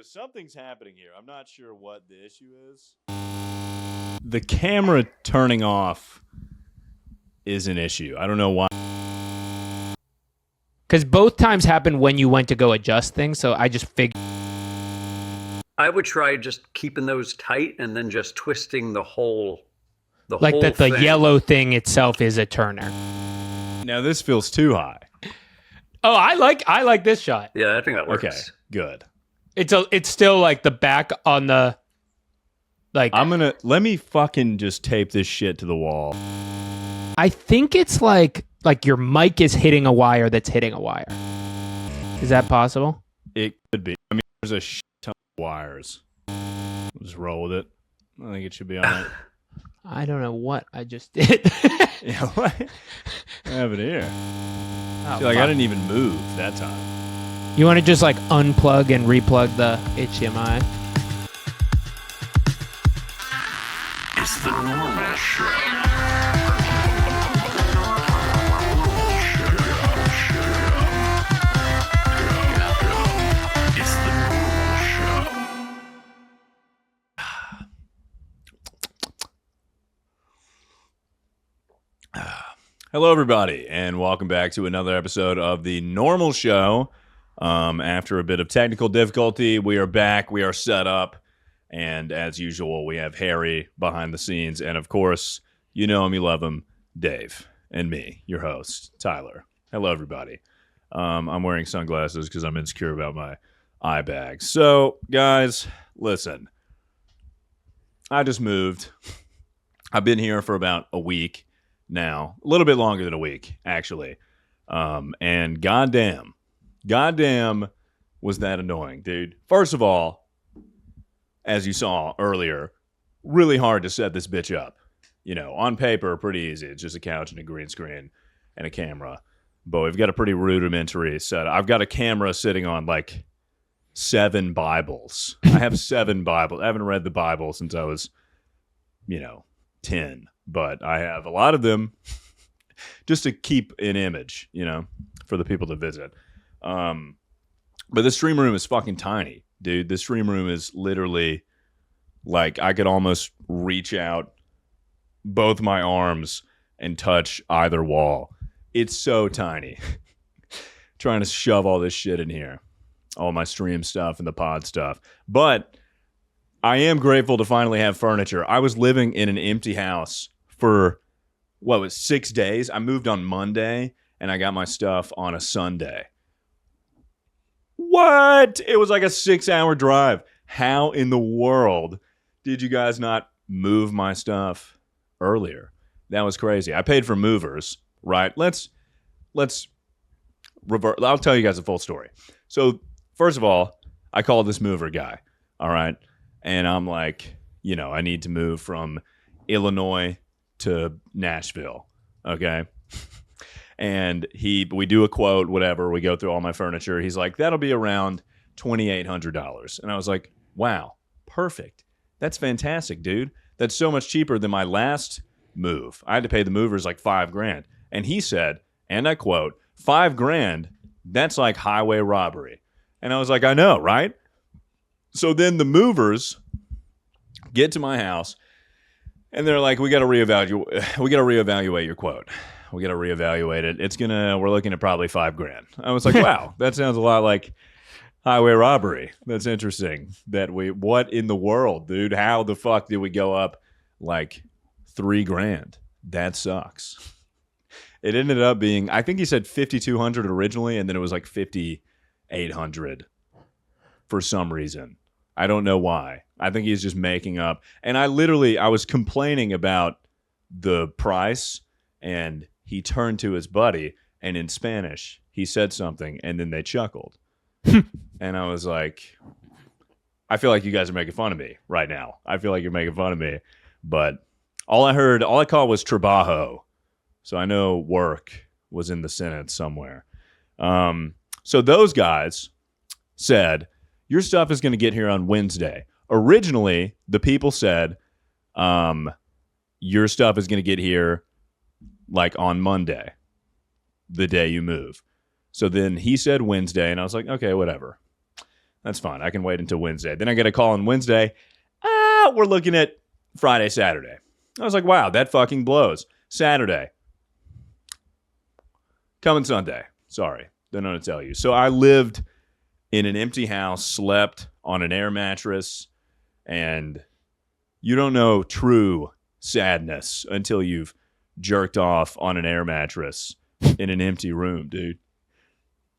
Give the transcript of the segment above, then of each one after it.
So something's happening here. I'm not sure what the issue is. The camera turning off is an issue. I don't know why. Because both times happened when you went to go adjust things, so I just figured. I would try just keeping those tight and then just twisting the whole Like whole that the thing. yellow thing itself is a turner. Now this feels too high. Oh, I like this shot. Yeah, I think that works. Okay, good. It's still like the back on the like. Let me fucking just tape this shit to the wall. I think it's like your mic is hitting a wire that's hitting a wire. Is that possible? It could be. I mean, there's a shit ton of wires. Just roll with it. I think it should be all right. I don't know what I just did. Yeah, what? I have it here. Oh, See, like I didn't even move that time. You want to just like unplug and replug the HDMI? It's the normal show. It's the normal show. Hello, everybody, and welcome back to another episode of the Normal Show. After a bit of technical difficulty, we are back. We are set up, and as usual, we have Harry behind the scenes, and of course, you know him, you love him, Dave, and me, your host, Tyler. Hello, everybody. I'm wearing sunglasses because I'm insecure about my eye bags. So, guys, listen. I just moved. I've been here for about a week now, a little bit longer than a week, actually. And goddamn was that annoying, dude. First of all, as you saw earlier, really hard to set this bitch up. You know, on paper, pretty easy. It's just a couch and a green screen and a camera. But we've got a pretty rudimentary set. I've got a camera sitting on like 7 Bibles. I have 7 Bibles. I haven't read the Bible since I was, 10. But I have a lot of them just to keep an image, for the people to visit. But the stream room is fucking tiny, dude. The stream room is literally like I could almost reach out both my arms and touch either wall. It's so tiny. Trying to shove all this shit in here. All my stream stuff and the pod stuff. But I am grateful to finally have furniture. I was living in an empty house for, 6 days? I moved on Monday, and I got my stuff on a Sunday. What? It was like a 6-hour drive. How in the world did you guys not move my stuff earlier? That was crazy. I paid for movers, right? Let's revert. I'll tell you guys a full story. So, first of all, I called this mover guy, all right? And I'm like, I need to move from Illinois to Nashville, okay? And we do a quote, whatever. We go through all my furniture. He's like, that'll be around $2,800. And I was like, wow, perfect. That's fantastic, dude. That's so much cheaper than my last move. I had to pay the movers like $5,000. And he said, and I quote, $5,000, that's like highway robbery. And I was like, I know, right? So then the movers get to my house, and they're like, we got to reevaluate your quote. We got to reevaluate it. We're looking at probably $5,000. I was like, wow, that sounds a lot like highway robbery. That's interesting. What in the world, dude? How the fuck did we go up like $3,000? That sucks. It ended up being, I think he said $5,200 originally, and then it was like $5,800 for some reason. I don't know why. I think he's just making up. And I was complaining about the price, and he turned to his buddy, and in Spanish, he said something, and then they chuckled. And I was like, I feel like you guys are making fun of me right now. I feel like you're making fun of me. But all I caught was trabajo. So I know work was in the sentence somewhere. So those guys said, your stuff is going to get here on Wednesday. Originally, the people said, your stuff is going to get here like on Monday, the day you move. So then he said Wednesday, and I was like, okay, whatever. That's fine. I can wait until Wednesday. Then I get a call on Wednesday. We're looking at Friday, Saturday. I was like, wow, that fucking blows. Saturday. Coming Sunday. Sorry. Don't know what to tell you. So I lived in an empty house, slept on an air mattress, and you don't know true sadness until you've jerked off on an air mattress in an empty room, dude.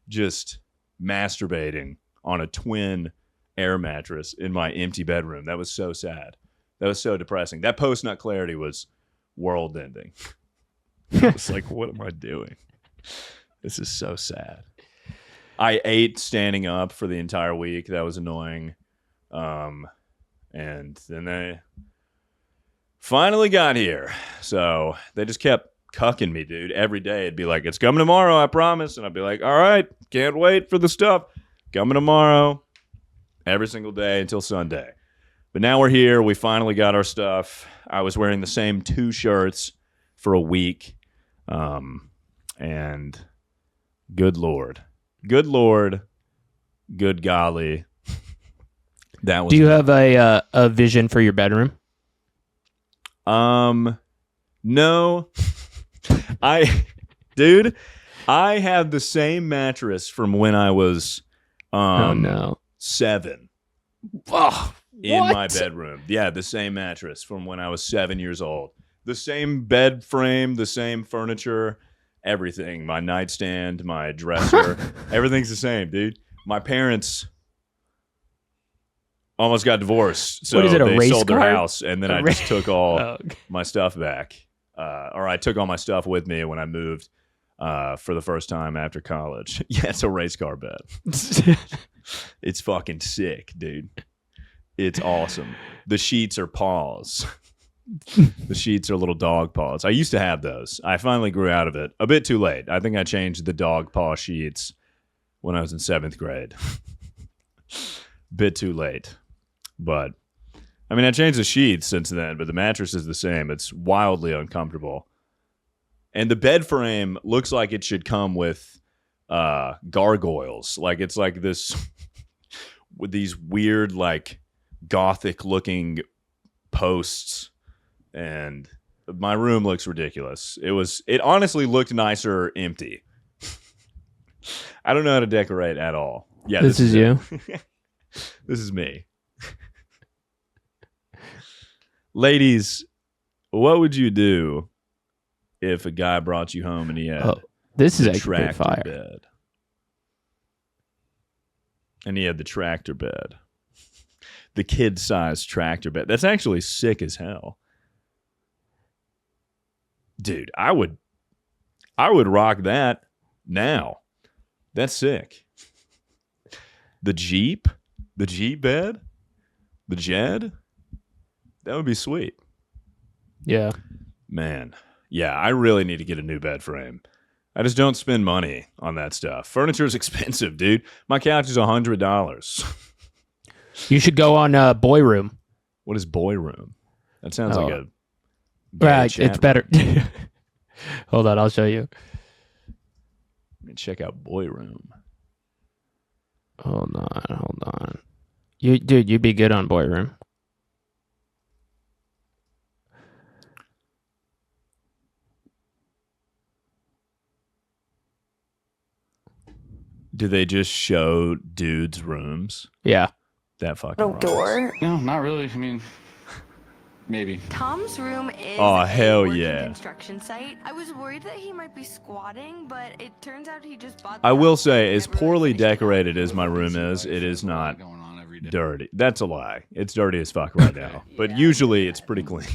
Just masturbating on a twin air mattress in my empty bedroom. That was so sad. That was so depressing. That post-nut clarity was world-ending. I was like, what am I doing? This is so sad. I ate standing up for the entire week. That was annoying. And then they finally got here. So they just kept cucking me, dude. Every day it'd be like, it's coming tomorrow, I promise. And I'd be like, all right, can't wait for the stuff. Coming tomorrow. Every single day until Sunday. But now we're here. We finally got our stuff. I was wearing the same 2 shirts for a week. And good Lord. Good Lord. Good golly. That was. Do you have a vision for your bedroom? No. Dude, I have the same mattress from when I was Oh no. 7 Oh, in what? my bedroom. Yeah, the same mattress from when I was 7 years old. The same bed frame, the same furniture, everything. My nightstand, my dresser, everything's the same, dude. My parents almost got divorced, so What is it, a they race sold their car? house, and then I just took all Oh, my stuff back. Or I took all my stuff with me when I moved for the first time after college. Yeah, it's a race car bed. It's fucking sick, dude. It's awesome. The sheets are paws. The sheets are little dog paws. I used to have those. I finally grew out of it. A bit too late. I think I changed the dog paw sheets when I was in 7th grade. Bit too late. But, I mean, I changed the sheets since then, but the mattress is the same. It's wildly uncomfortable. And the bed frame looks like it should come with gargoyles. Like, it's like this, with these weird, like, gothic looking posts, and my room looks ridiculous. It honestly looked nicer empty. I don't know how to decorate at all. Yeah, this is you. This is me. Ladies, what would you do if a guy brought you home and he had This is the actually pretty tractor fire. bed? And he had the tractor bed. The kid-sized tractor bed. That's actually sick as hell. Dude, I would rock that now. That's sick. The Jeep bed? The Jed? That would be sweet. Yeah. Man. Yeah, I really need to get a new bed frame. I just don't spend money on that stuff. Furniture is expensive, dude. My couch is $100. You should go on Boy Room. What is Boy Room? That sounds like a gay Right, chat it's better. Hold on, I'll show you. Check out Boy Room. Hold on. You'd be good on Boy Room. Do they just show dudes' rooms? Yeah. That fucking rocks. Door. No, not really. I mean, maybe. Tom's room is Oh, a hell working yeah. construction site. I was worried that he might be squatting, but it turns out he just bought the I will house say, and as never poorly finished it. decorated as my room is, it is not Going on every day. dirty. That's a lie. It's dirty as fuck right now. But usually it's pretty clean.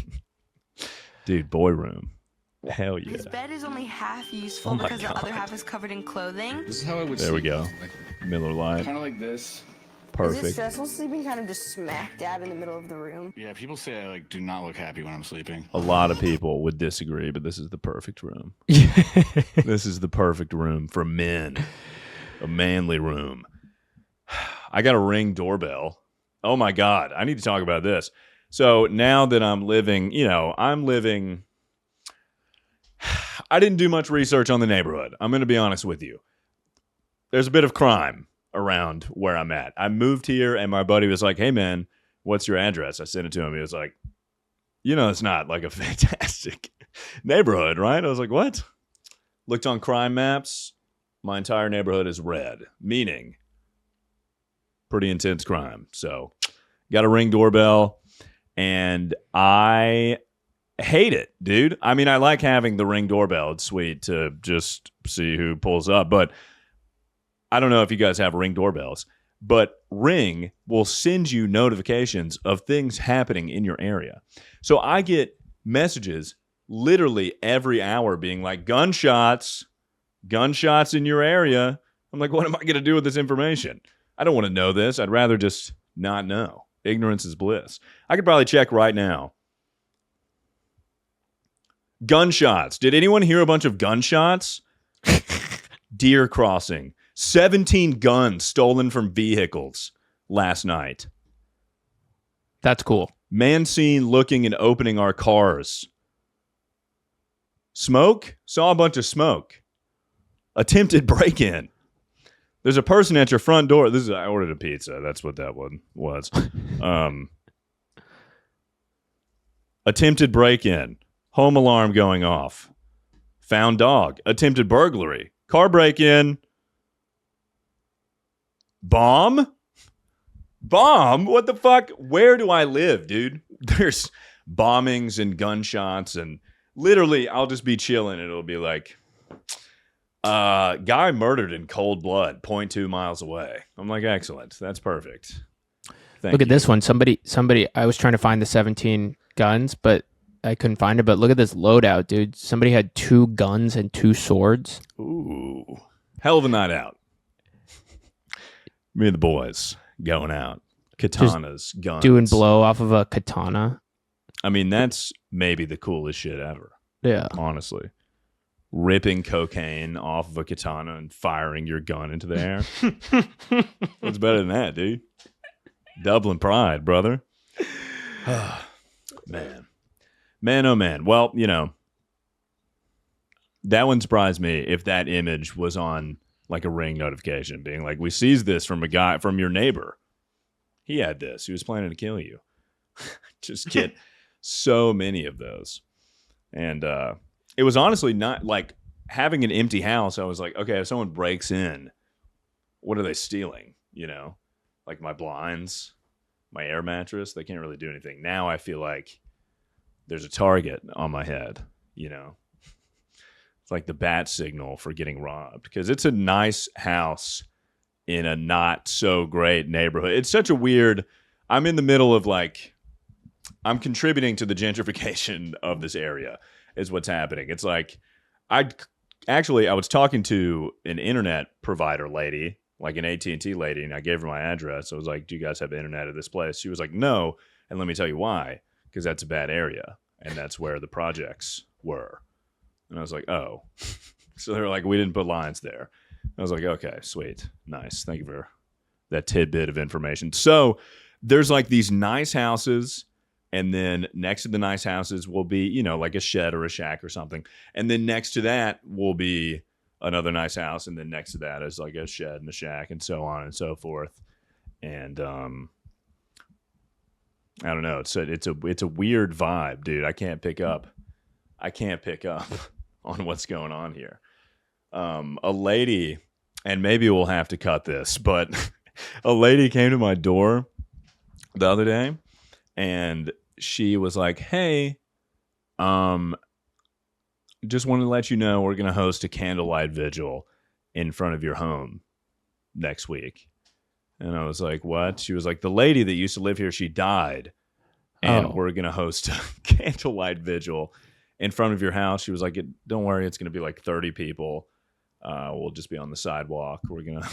Dude, Boy Room. Hell yeah. His bed is only half useful Oh my because the other God. half is covered in clothing. This is how I would There we sleep, go. Like, Miller Lite. kind of like this. Is it Perfect. stressful sleeping kind of just smack dab in the middle of the room? Yeah, people say I do not look happy when I'm sleeping. A lot of people would disagree, but this is the perfect room. This is the perfect room for men. A manly room. I got a Ring doorbell. Oh my God. I need to talk about this. So now that I'm living, I didn't do much research on the neighborhood. I'm going to be honest with you. There's a bit of crime around where I'm at. I moved here, and my buddy was like, "Hey, man, what's your address?" I sent it to him. He was like, it's not like a fantastic neighborhood, right? I was like, what? Looked on crime maps. My entire neighborhood is red, meaning pretty intense crime. So got a Ring doorbell, and I hate it, dude. I mean, I like having the Ring doorbell. It's sweet to just see who pulls up, but I don't know if you guys have Ring doorbells, but Ring will send you notifications of things happening in your area. So I get messages literally every hour being like, gunshots in your area. I'm like, what am I going to do with this information? I don't want to know this. I'd rather just not know. Ignorance is bliss. I could probably check right now. Gunshots. Did anyone hear a bunch of gunshots? Deer crossing. 17 guns stolen from vehicles last night. That's cool. Man seen looking and opening our cars. Smoke? Saw a bunch of smoke. Attempted break-in. There's a person at your front door. I ordered a pizza. That's what that one was. Attempted break-in. Home alarm going off. Found dog. Attempted burglary. Car break-in. Bomb? What the fuck? Where do I live, dude? There's bombings and gunshots, and literally I'll just be chilling. It'll be like, guy murdered in cold blood, 0.2 miles away. I'm like, excellent. That's perfect. Look at this one. Somebody, I was trying to find the 17 guns, but I couldn't find it. But look at this loadout, dude. Somebody had 2 guns and 2 swords. Ooh. Hell of a night out. Me and the boys going out. Katanas, guns. Doing blow off of a katana. I mean, that's maybe the coolest shit ever. Yeah. Honestly. Ripping cocaine off of a katana and firing your gun into the air. What's better than that, dude? Dublin pride, brother. Man, oh man. Well, that wouldn't surprise me if that image was on like a Ring notification being like, we seized this from a guy, from your neighbor. He had this. He was planning to kill you. Just get so many of those. And it was honestly not like having an empty house. I was like, okay, if someone breaks in, what are they stealing? Like my blinds, my air mattress, they can't really do anything. Now I feel like there's a target on my head, It's like the bat signal for getting robbed, because it's a nice house in a not so great neighborhood. It's such a weird, I'm in the middle of I'm contributing to the gentrification of this area is what's happening. It's like, I was talking to an internet provider lady, like an AT&T lady, and I gave her my address. I was like, do you guys have internet at this place? She was like, no. And let me tell you why, because that's a bad area. And that's where the projects were. And I was like, oh. So they were like, we didn't put lines there. I was like, okay, sweet. Nice. Thank you for that tidbit of information. So there's like these nice houses, and then next to the nice houses will be, like a shed or a shack or something. And then next to that will be another nice house, and then next to that is like a shed and a shack, and so on and so forth. And I don't know. It's a weird vibe, dude. I can't pick up on what's going on here. A lady, and maybe we'll have to cut this, but a lady came to my door the other day, and she was like, hey, just wanted to let you know we're going to host a candlelight vigil in front of your home next week. And I was like, what? She was like, the lady that used to live here, she died. And we're going to host a candlelight vigil in front of your house. She was like, don't worry, it's going to be like 30 people. We'll just be on the sidewalk. We're going to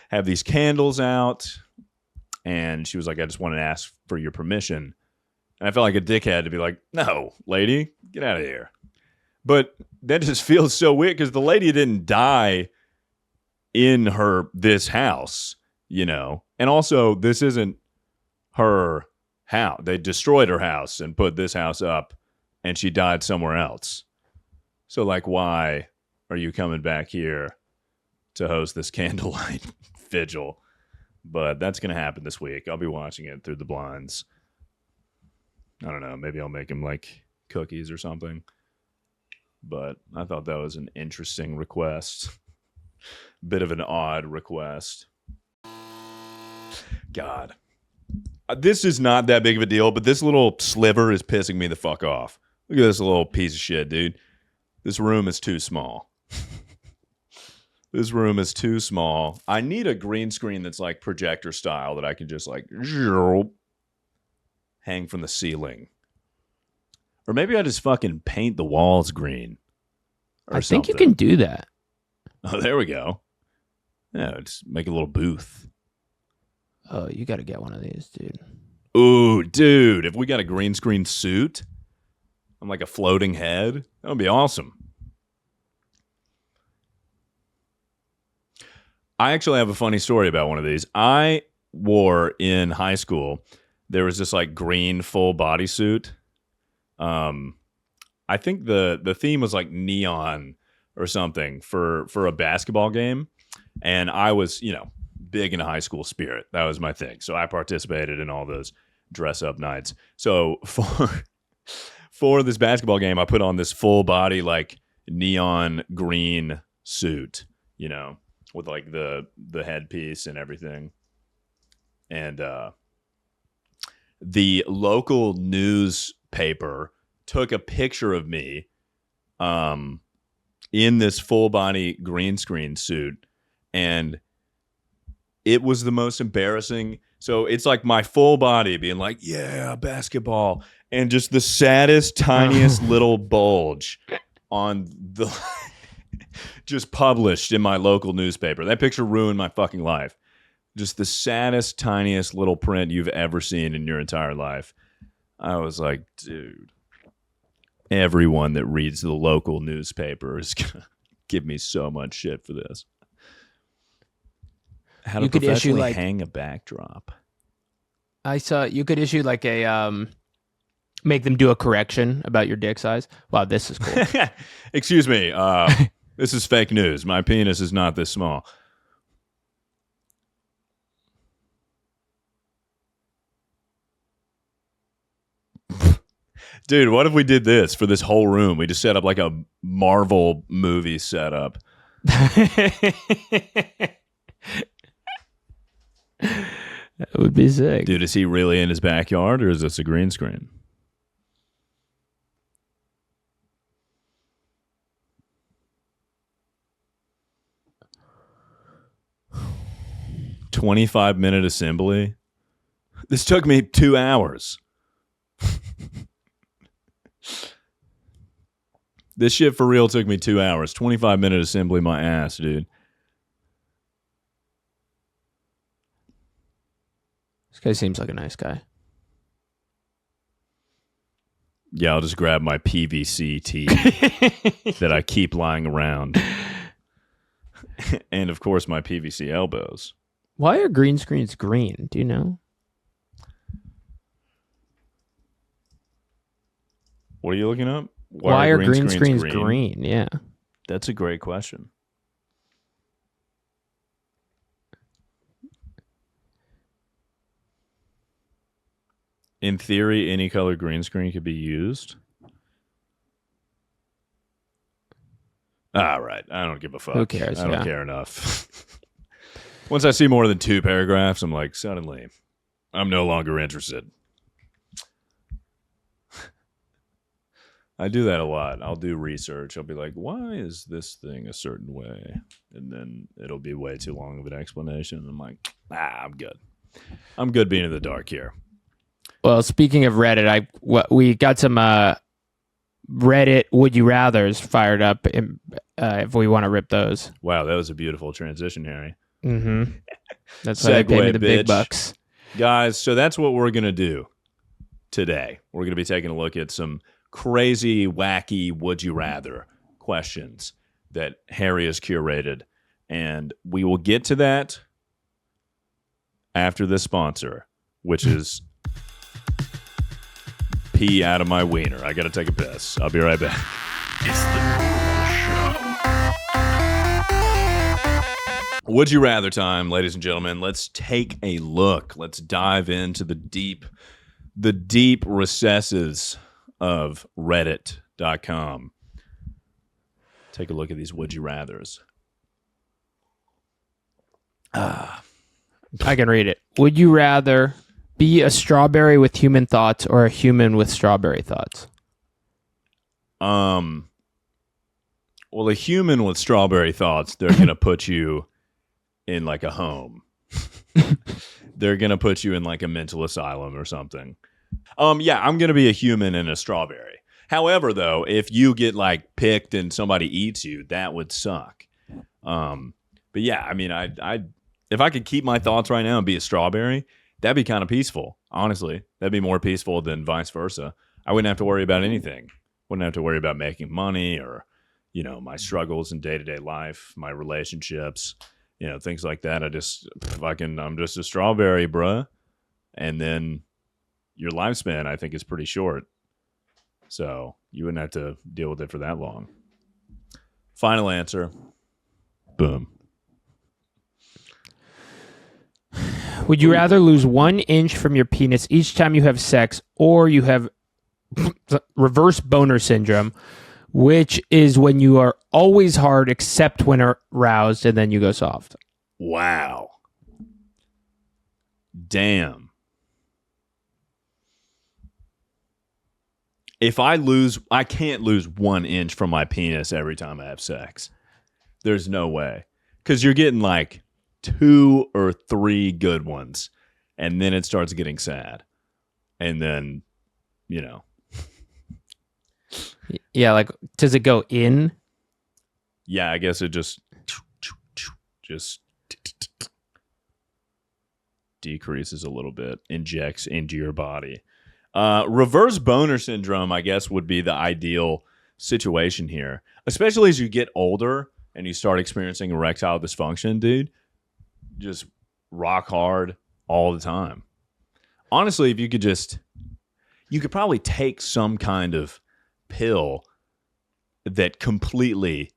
have these candles out. And she was like, I just want to ask for your permission. And I felt like a dickhead to be like, no, lady, get out of here. But that just feels so weird, because the lady didn't die in this house, And also, this isn't her house. They destroyed her house and put this house up, and she died somewhere else. So, like, why are you coming back here to host this candlelight vigil. But that's going to happen this week. I'll be watching it through the blinds. I don't know. Maybe I'll make him like cookies or something. But I thought that was an interesting request. Bit of an odd request. God. This is not that big of a deal, but this little sliver is pissing me the fuck off. Look at this little piece of shit, dude. This room is too small. This room is too small. I need a green screen that's like projector style that I can just like hang from the ceiling. Or maybe I just fucking paint the walls green. I think you can do that. Oh, there we go. Yeah, just make a little booth. Oh, you got to get one of these, dude. Ooh, dude, if we got a green screen suit, I'm like a floating head, that would be awesome. I actually have a funny story about one of these. I wore in high school, there was this like green full bodysuit. I think the theme was like neon or something for a basketball game. And I was, big in high school spirit. That was my thing. So I participated in all those dress up nights. So for this basketball game, I put on this full body like neon green suit, with like the headpiece and everything. And the local newspaper took a picture of me in this full body green screen suit, and it was the most embarrassing. So it's like my full body being like, yeah, basketball, and just the saddest, tiniest little bulge on the just published in my local newspaper. That picture ruined my fucking life. Just the saddest, tiniest little print you've ever seen in your entire life. I was like, dude, everyone that reads the local newspaper is going to give me so much shit for this. How to professionally hang a backdrop. I saw you could issue like a make them do a correction about your dick size. Wow, this is cool. Excuse me. This is fake news. My penis is not this small. Dude, what if we did this for this whole room? We just set up like a Marvel movie setup. That would be sick. Dude, is he really in his backyard or is this a green screen? "25-minute assembly." This took me 2 hours. This shit for real took me 2 hours. 25-minute assembly my ass, dude. This guy seems like a nice guy. Yeah, I'll just grab my PVC tee that I keep lying around. And, of course, my PVC elbows. Why are green screens green? Do you know? What are you looking up? Why are green screens green? Yeah. That's a great question. In theory, any color green screen could be used. All right. I don't give a fuck. Who cares? I don't care enough. Once I see more than 2 paragraphs, I'm like, suddenly, I'm no longer interested. I do that a lot. I'll do research. I'll be like, why is this thing a certain way? And then it'll be way too long of an explanation. And I'm like, I'm good. I'm good being in the dark here. Well, speaking of Reddit, we got some Reddit would you rathers fired up if we want to rip those. Wow, that was a beautiful transition, Harry. Mm-hmm. That's why they pay me the big bucks. Guys, so that's what we're going to do today. We're going to be taking a look at some crazy, wacky would you rather questions that Harry has curated. And we will get to that after this sponsor, which is pee out of my wiener. I got to take a piss. I'll be right back. It's the normal show. Would you rather time, ladies and gentlemen? Let's take a look. Let's dive into the deep recesses of Reddit.com. Take a look at these would you rathers. I can read it. Would you rather be a strawberry with human thoughts or a human with strawberry thoughts? Well, a human with strawberry thoughts, they're going to put you in like a home. They're going to put you in like a mental asylum or something. Yeah, I'm going to be a human and a strawberry. However, though, if you get like picked and somebody eats you, that would suck. But yeah, I mean, I if I could keep my thoughts right now and be a strawberry, that'd be kind of peaceful. Honestly, that'd be more peaceful than vice versa. I wouldn't have to worry about anything. Wouldn't have to worry about making money or, you know, my struggles in day-to-day life, my relationships, you know, things like that. I'm just a strawberry, bruh. And then your lifespan, I think, is pretty short. So you wouldn't have to deal with it for that long. Final answer. Boom. Would you rather lose 1 inch from your penis each time you have sex, or you have reverse boner syndrome, which is when you are always hard except when aroused and then you go soft? Wow. Damn. If I can't lose 1 inch from my penis every time I have sex. There's no way. Because you're getting like 2 or 3 good ones. And then it starts getting sad. And then, you know. Yeah, like, does it go in? Yeah, I guess it just decreases a little bit, injects into your body. Reverse boner syndrome, I guess, would be the ideal situation here, especially as you get older and you start experiencing erectile dysfunction, dude. Just rock hard all the time. Honestly, if you could probably take some kind of pill that completely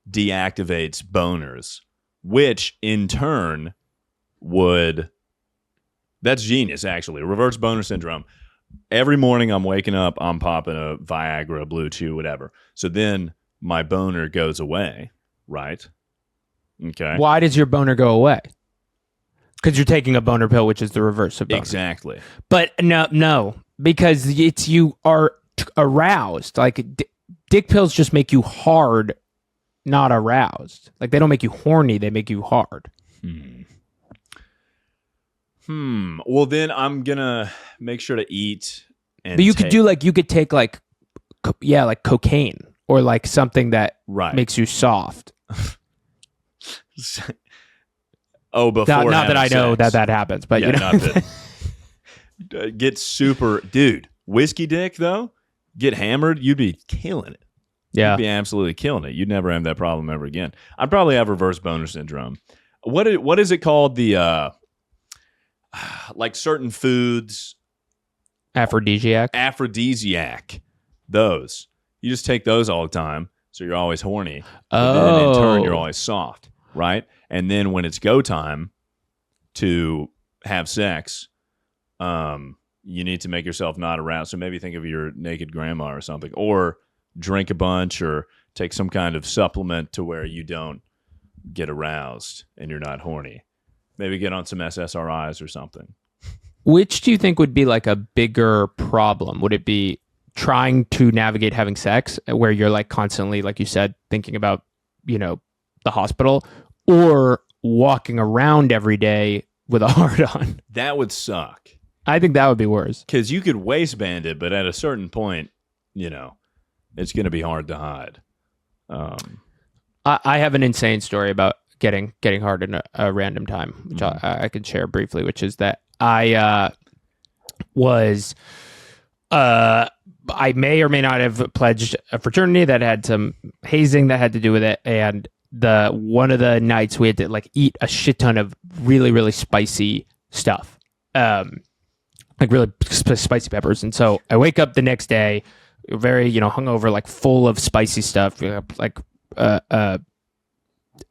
deactivates boners, which in turn that's genius, actually. Reverse boner syndrome. Every morning I'm waking up, I'm popping a Viagra, Blue Chew, whatever. So then my boner goes away, right? Okay. Why does your boner go away? Because you're taking a boner pill, which is the reverse of boner. Exactly. But no, because you are aroused. Like dick pills just make you hard, not aroused. Like they don't make you horny, they make you hard. Well, then I'm gonna make sure to eat. But you could take like cocaine or like something that makes you soft. Before not that I know that happens, but yeah, you know, not that. Get super, dude. Whiskey dick though, get hammered, you'd be killing it. Yeah, you'd be absolutely killing it. You'd never have that problem ever again. I'd probably have reverse boner syndrome. What is it called? The like certain foods, aphrodisiac. Those you just take those all the time, so you're always horny. But then in turn, you're always soft, right? And then when it's go time to have sex, you need to make yourself not aroused. So maybe think of your naked grandma or something, or drink a bunch, or take some kind of supplement to where you don't get aroused and you're not horny. Maybe get on some SSRIs or something. Which do you think would be like a bigger problem? Would it be trying to navigate having sex where you're like constantly, like you said, thinking about, you know, the hospital, or walking around every day with a hard on? That would suck. I think that would be worse. Because you could waistband it, but at a certain point, you know, it's going to be hard to hide. I have an insane story about getting hard in a random time, which I could share briefly, which is that I may or may not have pledged a fraternity that had some hazing that had to do with it, and one of the nights we had to like eat a shit ton of really, really spicy stuff, like really spicy peppers. And so I wake up the next day, very, you know, hungover, like full of spicy stuff, like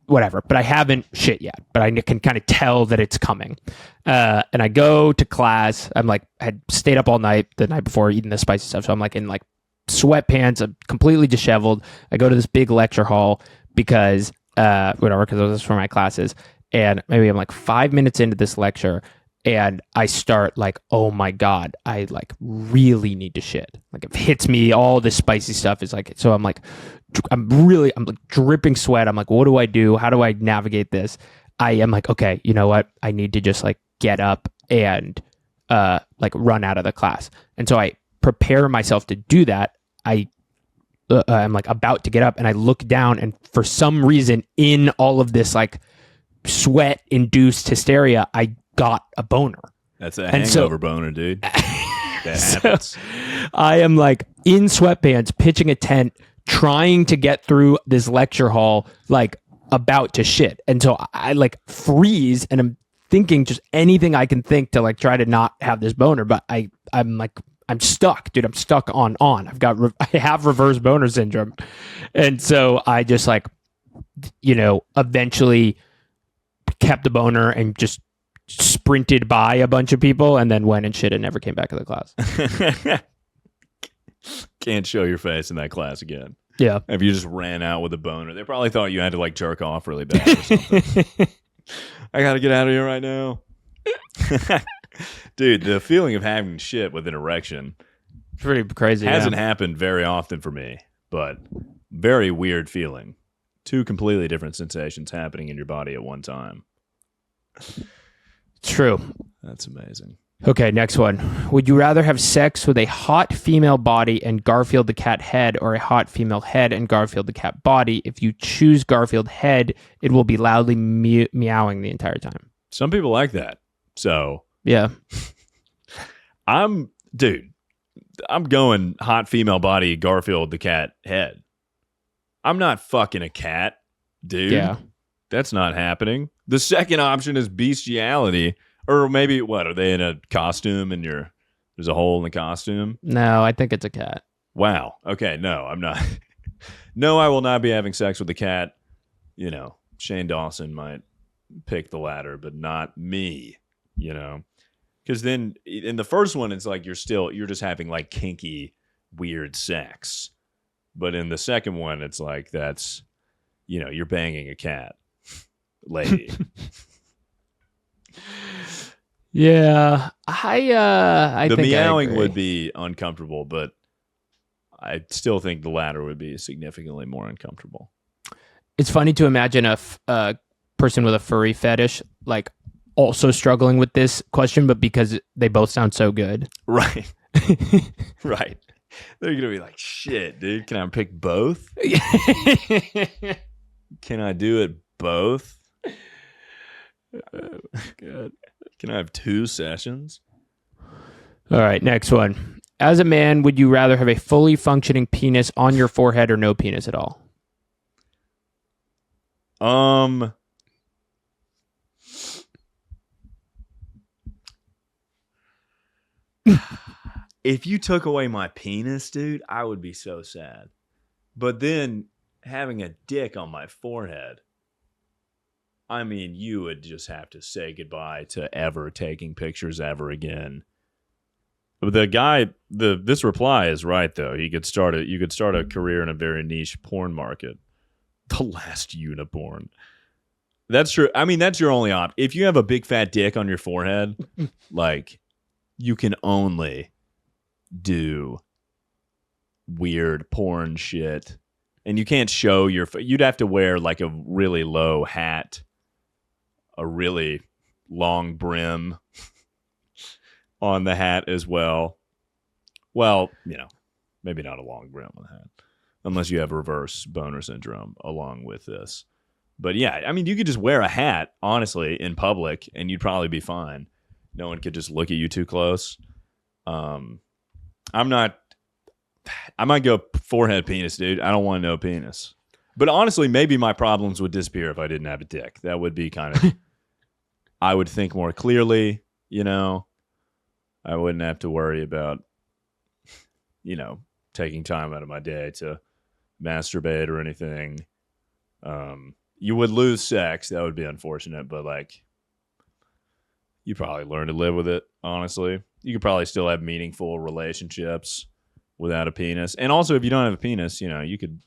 whatever. But I haven't shit yet. But I can kind of tell that it's coming. And I go to class. I'm like, I had stayed up all night the night before eating the spicy stuff. So I'm like in like sweatpants. I'm completely disheveled. I go to this big lecture hall because because this was for my classes. And maybe I'm like 5 minutes into this lecture and I start like, oh my God, I like really need to shit. Like it hits me, all this spicy stuff is like, so I'm like dripping sweat. I'm like, what do I do? How do I navigate this? I am like, okay, you know what? I need to just like get up and like run out of the class. And so I prepare myself to do that. I'm like about to get up and I look down and for some reason in all of this like sweat induced hysteria, I got a boner. That's a hangover boner, dude. That happens. I am like in sweatpants, pitching a tent, trying to get through this lecture hall, like about to shit. And so I like freeze and I'm thinking just anything I can think to like try to not have this boner. But I'm stuck, dude. I'm stuck on. I have reverse boner syndrome. And so I just like, eventually kept the boner and just sprinted by a bunch of people and then went and shit and never came back to the class. Can't show your face in that class again. Yeah. If you just ran out with a boner, they probably thought you had to like jerk off really bad or something. I got to get out of here right now. Dude, the feeling of having shit with an erection pretty crazy. Hasn't happened very often for me, but very weird feeling. Two completely different sensations happening in your body at one time. True. That's amazing. Okay, next one. Would you rather have sex with a hot female body and Garfield the cat head, or a hot female head and Garfield the cat body? If you choose Garfield head, it will be loudly meowing the entire time. Some people like that. So yeah, I'm going hot female body, Garfield the cat head. I'm not fucking a cat, dude. Yeah. That's not happening. The second option is bestiality. Or maybe, what, are they in a costume and there's a hole in the costume? No, I think it's a cat. Wow. Okay, no, I'm not. No, I will not be having sex with the cat. Shane Dawson might pick the latter, but not me, Because then in the first one, it's like you're just having like kinky, weird sex. But in the second one, it's like that's, you're banging a cat, lady. Yeah, I the think meowing would be uncomfortable, but I still think the latter would be significantly more uncomfortable. It's funny to imagine a person with a furry fetish like also struggling with this question, but because they both sound so good, right? Right. They're gonna be like, "Shit, dude, can I pick both? Can I do it both? God. Can I have 2 sessions?" All right, next one. As a man, would you rather have a fully functioning penis on your forehead or no penis at all? If you took away my penis, dude, I would be so sad. But then having a dick on my forehead, I mean, you would just have to say goodbye to ever taking pictures ever again. But the guy, this reply is right though. You could start a career in a very niche porn market. The last uniporn. That's true. I mean, that's your only option. If you have a big fat dick on your forehead, like you can only do weird porn shit, and you can't show you'd have to wear like a really low hat, a really long brim on the hat as well. Well, maybe not a long brim on the hat, unless you have reverse boner syndrome along with this. But yeah, I mean, you could just wear a hat, honestly, in public, and you'd probably be fine. No one could just look at you too close. I might go forehead penis, dude. I don't want no penis. But honestly, maybe my problems would disappear if I didn't have a dick. That would be kind of, I would think more clearly, I wouldn't have to worry about, taking time out of my day to masturbate or anything. You would lose sex. That would be unfortunate, but like, you probably learn to live with it. Honestly, you could probably still have meaningful relationships without a penis. And also, if you don't have a penis, you could,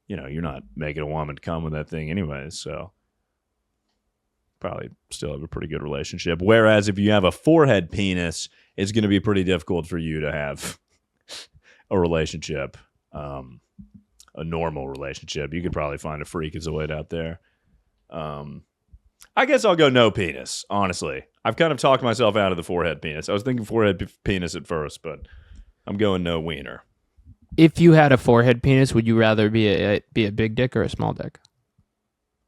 you're not making a woman come with that thing anyways. So probably still have a pretty good relationship. Whereas if you have a forehead penis, it's going to be pretty difficult for you to have a relationship. A normal relationship. You could probably find a freakazoid out there. I guess I'll go no penis, honestly. I've kind of talked myself out of the forehead penis. I was thinking forehead penis at first, but I'm going no wiener. If you had a forehead penis, would you rather be a big dick or a small dick?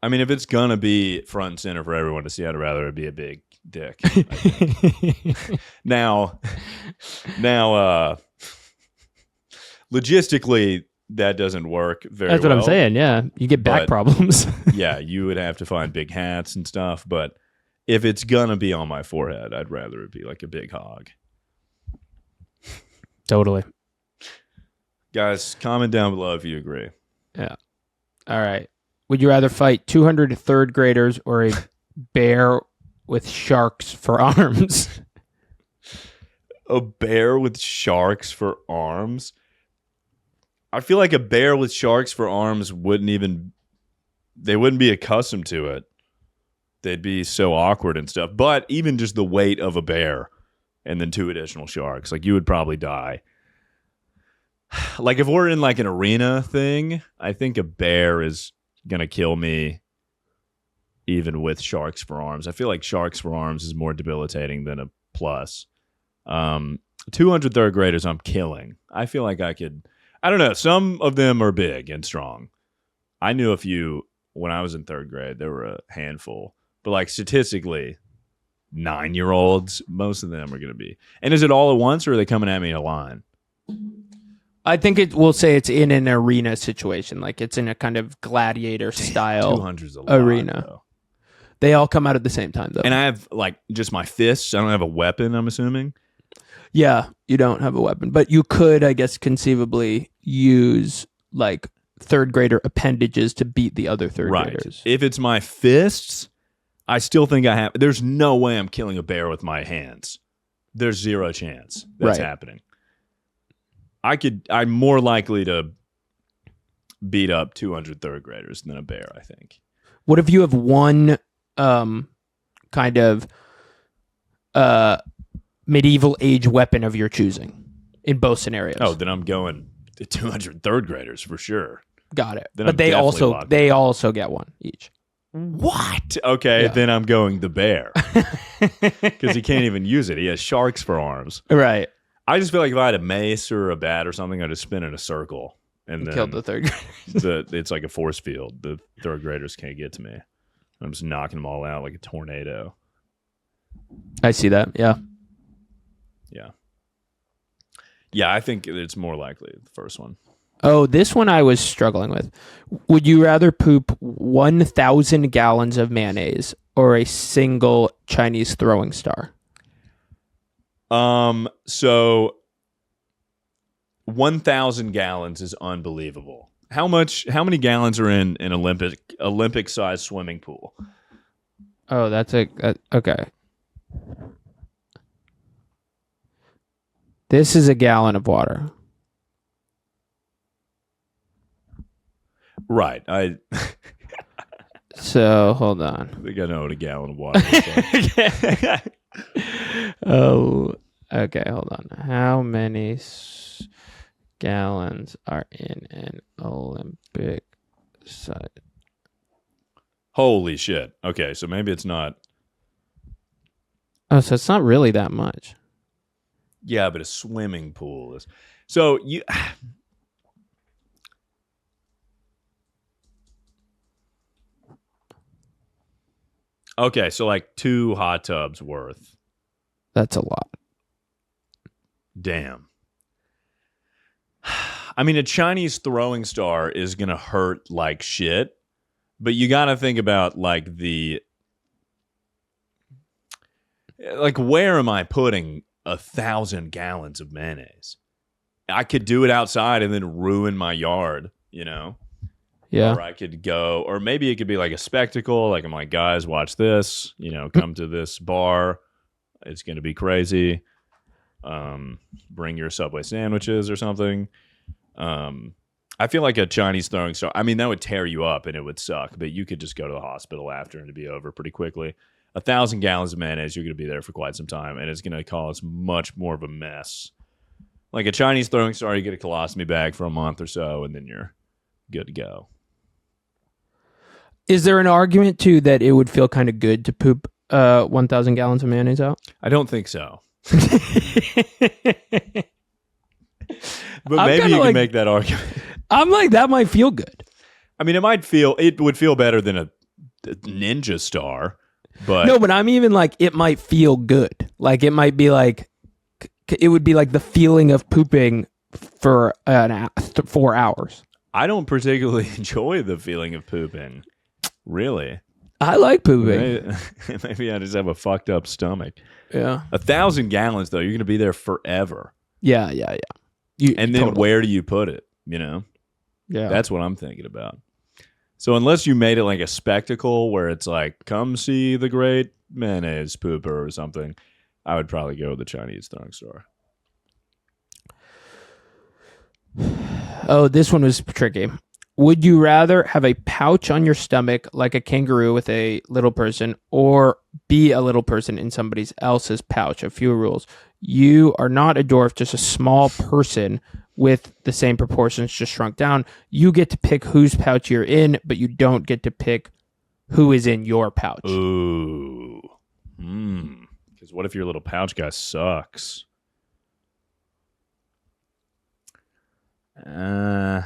I mean, if it's going to be front and center for everyone to see, I'd rather it be a big dick. I think. Now, logistically, that doesn't work very well. That's what I'm saying, yeah. You get back problems. Yeah, you would have to find big hats and stuff. But if it's going to be on my forehead, I'd rather it be like a big hog. Totally. Guys, comment down below if you agree. Yeah. All right. Would you rather fight 200 third graders or a bear with sharks for arms? A bear with sharks for arms? I feel like a bear with sharks for arms wouldn't be accustomed to it. They'd be so awkward and stuff. But even just the weight of a bear and then 2 additional sharks, like you would probably die. Like if we're in like an arena thing, I think a bear is going to kill me even with sharks for arms. I feel like sharks for arms is more debilitating than a plus. 200 third graders I'm killing. I feel like I could... I don't know. Some of them are big and strong. I knew a few when I was in 3rd grade. There were a handful. But like statistically, 9-year-olds, most of them are going to be. And is it all at once or are they coming at me in a line? I think we'll say it's in an arena situation. Like it's in a kind of gladiator style 200's a lot, arena. Though. They all come out at the same time though. And I have like just my fists. I don't have a weapon, I'm assuming. Yeah, you don't have a weapon, but you could, I guess, conceivably use like 3rd grader appendages to beat the other 3rd graders. If it's my fists, I still think I have. There's no way I'm killing a bear with my hands. There's 0 chance that's happening. I'm more likely to beat up 200 3rd graders than a bear, I think. What if you have one kind of medieval age weapon of your choosing in both scenarios? Oh, then I'm going to 200 3rd graders for sure. Got it. Then but they also get one each. What? Okay, then I'm going the bear. Because he can't even use it. He has sharks for arms. Right. I just feel like if I had a mace or a bat or something, I'd just spin in a circle. And then killed the 3rd graders. It's like a force field. The 3rd graders can't get to me. I'm just knocking them all out like a tornado. I see that, yeah. Yeah. Yeah, I think it's more likely the first one. Oh, this one I was struggling with. Would you rather poop 1,000 gallons of mayonnaise or a single Chinese throwing star? So 1,000 gallons is unbelievable. How many gallons are in an Olympic sized swimming pool? Oh, that's okay. This is a gallon of water. Right. So hold on. I think I know what a gallon of water is like. Oh, okay. Hold on. How many gallons are in an Olympic size? Holy shit. Okay, so maybe it's not. Oh, so it's not really that much. Yeah, but a swimming pool is. So you. Okay, so like 2 hot tubs worth. That's a lot. Damn. I mean, a Chinese throwing star is going to hurt like shit, but you got to think about like where am I putting 1,000 gallons of mayonnaise? I could do it outside and then ruin my yard, you know? Yeah. Or I could go, or maybe it could be like a spectacle. Like I'm like, guys, watch this. Come to this bar. It's going to be crazy. Bring your Subway sandwiches or something. I feel like a Chinese throwing star. I mean, that would tear you up and it would suck, but you could just go to the hospital after and it'd be over pretty quickly. 1,000 gallons of mayonnaise, you're going to be there for quite some time, and it's going to cause much more of a mess. Like a Chinese throwing star, you get a colostomy bag for a month or so, and then you're good to go. Is there an argument too that it would feel kind of good to poop 1,000 gallons of mayonnaise out? I don't think so. But I'm maybe kinda you can like- make that argument. I'm like, that might feel good. I mean, it would feel better than a ninja star, but No, but I'm even like, it might feel good. Like it might be like, it would be like the feeling of pooping for 4 hours. I don't particularly enjoy the feeling of pooping. Really. I like pooping. Maybe I just have a fucked up stomach. Yeah. 1,000 gallons, though, you're going to be there forever. Yeah. And then totally. where do you put it? Yeah. That's what I'm thinking about. So unless you made it like a spectacle where it's like, come see the great mayonnaise pooper or something, I would probably go with the Chinese throwing star. Oh, this one was tricky. Would you rather have a pouch on your stomach like a kangaroo with a little person, or be a little person in somebody else's pouch? A few rules. You are not a dwarf, just a small person with the same proportions, just shrunk down. You get to pick whose pouch you're in, but you don't get to pick who is in your pouch. Ooh. Because what if your little pouch guy sucks? I'm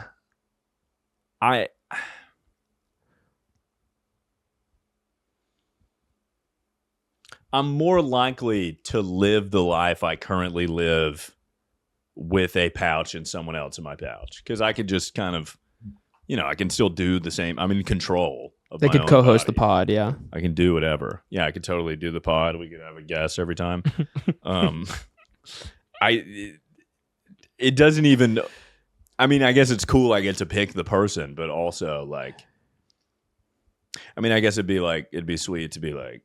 more likely to live the life I currently live with a pouch and someone else in my pouch, because I could just kind of, I can still do the same. I'm in control of They my could own co-host the body. pod, yeah. I can do whatever. Yeah, I could totally do the pod. We could have a guest every time. It doesn't even. I mean, I guess it's cool. I get to pick the person, but also like, I mean, I guess it'd be sweet to be like,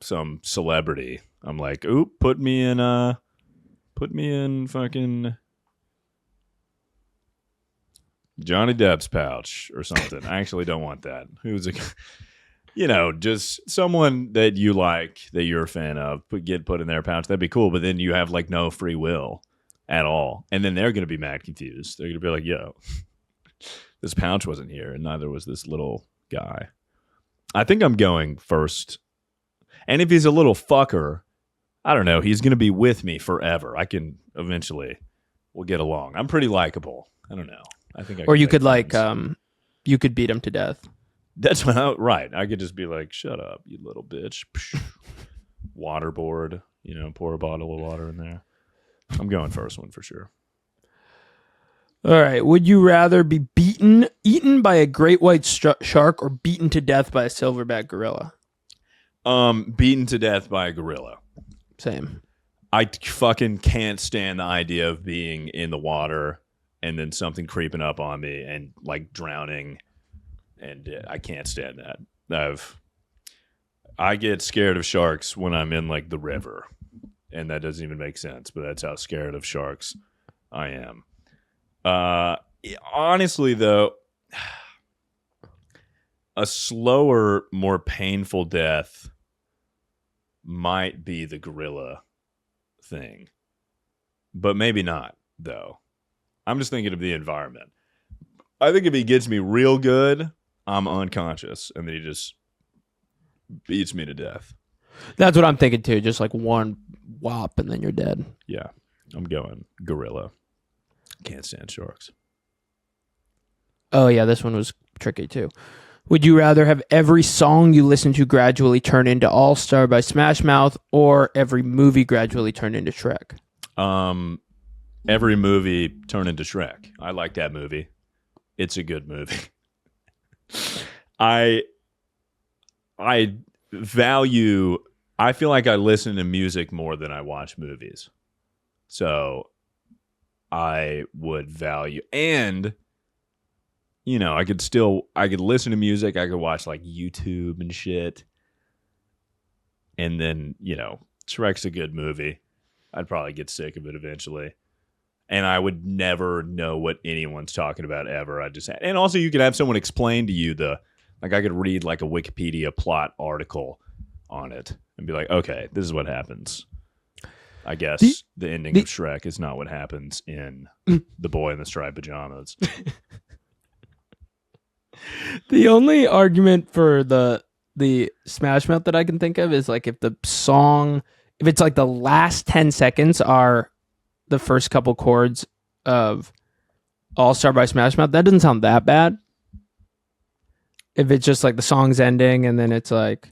some celebrity. I'm like, oop, put me in fucking Johnny Depp's pouch or something. I actually don't want that. Who's just someone that you like, that you're a fan of, get put in their pouch. That'd be cool. But then you have like no free will at all. And then they're going to be mad confused. They're going to be like, yo, this pouch wasn't here. And neither was this little guy. I think I'm going first. And if he's a little fucker, I don't know. He's going to be with me forever. I can eventually, we'll get along. I'm pretty likable. I don't know. I think I Or can you make could friends. you could beat him to death. That's right. I could just be like, shut up, you little bitch. Waterboard, pour a bottle of water in there. I'm going first one for sure. All right. Would you rather be eaten by a great white shark, or beaten to death by a silverback gorilla? Beaten to death by a gorilla. Same. I fucking can't stand the idea of being in the water and then something creeping up on me and like drowning. And I can't stand that. I get scared of sharks when I'm in like the river, and that doesn't even make sense, but that's how scared of sharks I am. Honestly, though, a slower, more painful death might be the gorilla thing, but maybe not, though. I'm just thinking of the environment. I think if he gets me real good, I'm unconscious, and then he just beats me to death. That's what I'm thinking too. Just like one whop and then you're dead. Yeah, I'm going gorilla. Can't stand sharks. Oh yeah, this one was tricky too. Would you rather have every song you listen to gradually turn into All Star by Smash Mouth, or every movie gradually turn into Shrek? Every movie turn into Shrek. I like that movie. It's a good movie. I feel like I listen to music more than I watch movies. So I would value. And, I could listen to music. I could watch like YouTube and shit. And then, Shrek's a good movie. I'd probably get sick of it eventually. And I would never know what anyone's talking about ever. And also you could have someone explain to you I could read like a Wikipedia plot article on it and be like, okay, this is what happens. I guess the ending of Shrek is not what happens in The Boy in the Striped Pajamas. The only argument for the Smash Mouth that I can think of is like if it's like the last 10 seconds are the first couple chords of All Star by Smash Mouth, that doesn't sound that bad. If it's just like the song's ending and then it's like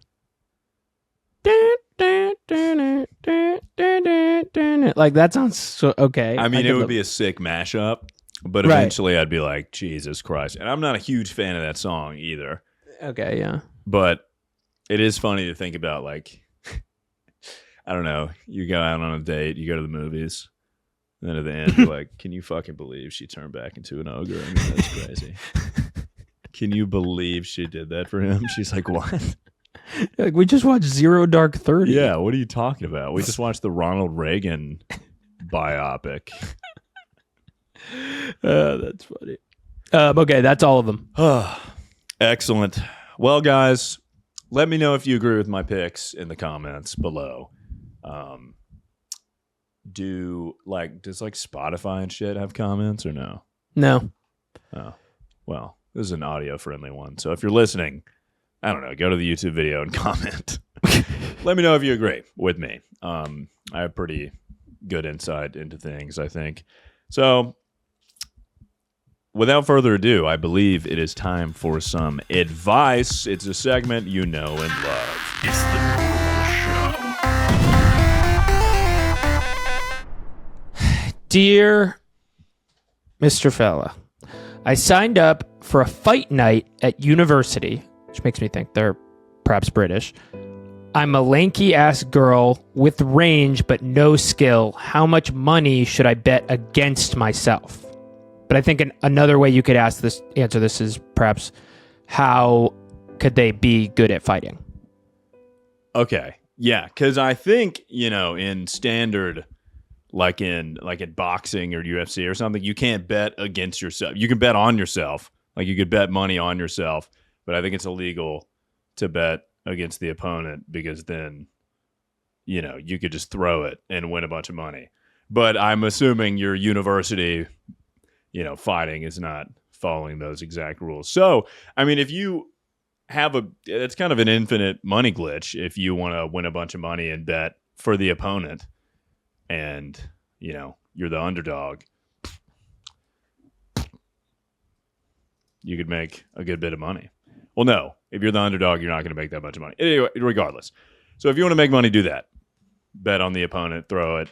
like that sounds so okay. I mean, it would be a sick mashup, but eventually I'd be like, Jesus Christ. And I'm not a huge fan of that song either. Okay, yeah. But it is funny to think about, like, I don't know, you go out on a date, you go to the movies, and then at the end, you're like, can you fucking believe she turned back into an ogre? I mean, that's crazy. Can you believe she did that for him? She's like, what? Like, we just watched Zero Dark 30. Yeah, what are you talking about? We just watched the Ronald Reagan biopic. That's funny. Okay, that's all of them. Excellent. Well, guys, let me know if you agree with my picks in the comments below. Does like Spotify and shit have comments or no? No. Oh, well, this is an audio friendly one. So if you're listening, I don't know, go to the YouTube video and comment. Let me know if you agree with me. I have pretty good insight into things, I think. So without further ado, I believe it is time for some advice. It's a segment you know and love. It's the normal show. Dear Mr. Fella, I signed up for a fight night at university, which makes me think they're perhaps British. I'm a lanky-ass girl with range but no skill. How much money should I bet against myself? But I think another way you could answer this is perhaps how could they be good at fighting? Okay. Yeah, because I think, in standard, like in boxing or UFC or something, you can't bet against yourself. You can bet on yourself. Like you could bet money on yourself, but I think it's illegal to bet against the opponent because then, you could just throw it and win a bunch of money. But I'm assuming your university, fighting is not following those exact rules. So, I mean, if you it's kind of an infinite money glitch if you want to win a bunch of money and bet for the opponent and, you're the underdog, you could make a good bit of money. Well, no, if you're the underdog, you're not going to make that much money. Anyway, regardless. So if you want to make money, do that. Bet on the opponent, throw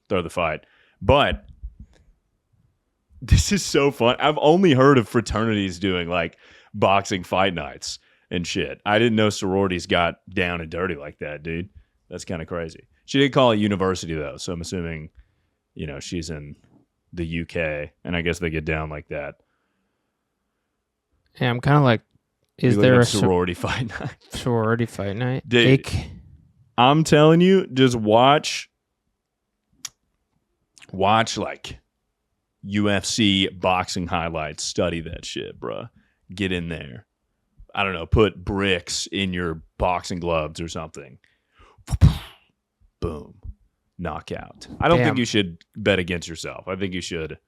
the fight. But this is so fun. I've only heard of fraternities doing like boxing fight nights and shit. I didn't know sororities got down and dirty like that, dude. That's kind of crazy. She did call it university though, so I'm assuming, she's in the UK, and I guess they get down like that. Yeah, I'm kind of like, is there a sorority fight night? Sorority fight night? Dude, I'm telling you, just watch like UFC boxing highlights. Study that shit, bruh. Get in there. I don't know, put bricks in your boxing gloves or something. Boom. Knockout. I don't think you should bet against yourself. I think you should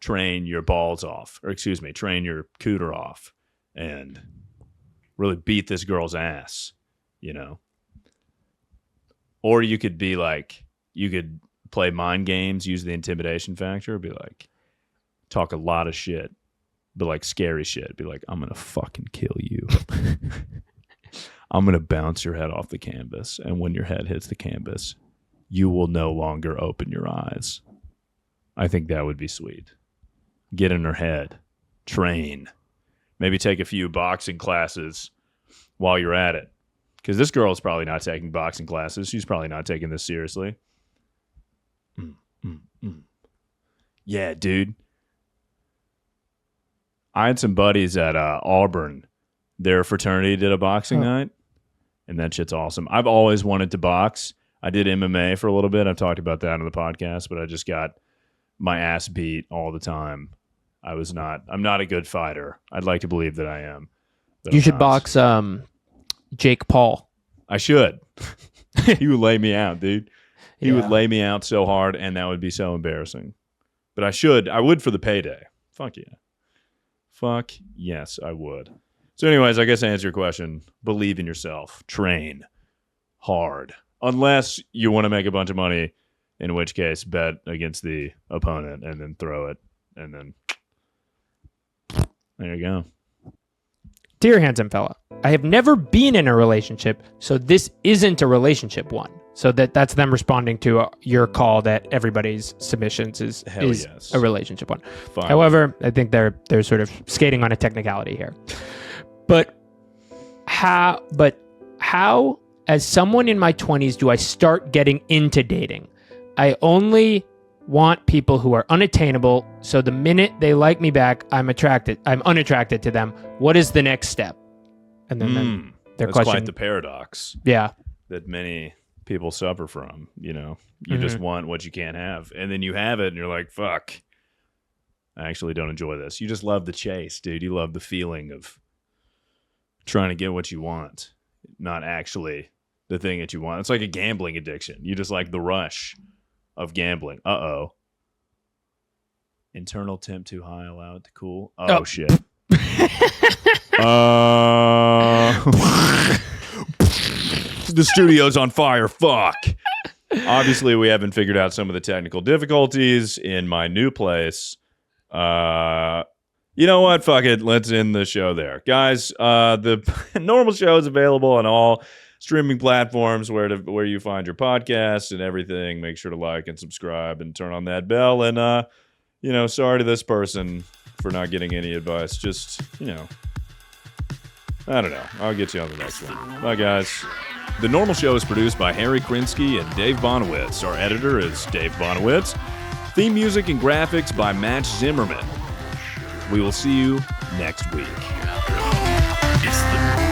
train your balls off, train your cooter off and really beat this girl's ass, Or you could be like, you could play mind games, use the intimidation factor, be like, talk a lot of shit, but like scary shit. Be like, I'm going to fucking kill you. I'm going to bounce your head off the canvas. And when your head hits the canvas, you will no longer open your eyes. I think that would be sweet. Get in her head. Train. Maybe take a few boxing classes while you're at it. Because this girl is probably not taking boxing classes. She's probably not taking this seriously. Yeah, dude. I had some buddies at Auburn. Their fraternity did a boxing night, and that shit's awesome. I've always wanted to box. I did MMA for a little bit. I've talked about that on the podcast, but I just got my ass beat all the time. I'm not a good fighter. I'd like to believe that I am. You should box Jake Paul. I should. He would lay me out, dude. He would lay me out so hard, and that would be so embarrassing. But I would for the payday. Fuck yeah. Fuck yes, I would. So anyways, I guess to answer your question, believe in yourself. Train hard. Unless you want to make a bunch of money, in which case bet against the opponent and then throw it. And then there you go. Dear handsome fella, I have never been in a relationship, so this isn't a relationship one. So that's them responding to your call that everybody's submissions is yes. a relationship one. Fine. However, I think they're sort of skating on a technicality here. But how, as someone in my 20s, do I start getting into dating? I only want people who are unattainable, so the minute they like me back, I'm unattracted to them. What is the next step? And then their that's question. quite the paradox. Yeah. That many people suffer from. You just want what you can't have, and then you have it, and you're like, "Fuck, I actually don't enjoy this." You just love the chase, dude. You love the feeling of trying to get what you want, not actually the thing that you want. It's like a gambling addiction. You just like the rush of gambling. Internal temp too high, allow it to cool. Oh. Shit. The studio's on fire. Fuck. Obviously, we haven't figured out some of the technical difficulties in my new place. You know what? Fuck it. Let's end the show there. Guys, the normal show is available on all streaming platforms where you find your podcasts and everything. Make sure to like and subscribe and turn on that bell. And, sorry to this person for not getting any advice. Just, I don't know. I'll get you on the next one. Bye, guys. The Normal Show is produced by Harry Krinsky and Dave Bonowitz. Our editor is Dave Bonowitz. Theme music and graphics by Matt Zimmerman. We will see you next week. It's the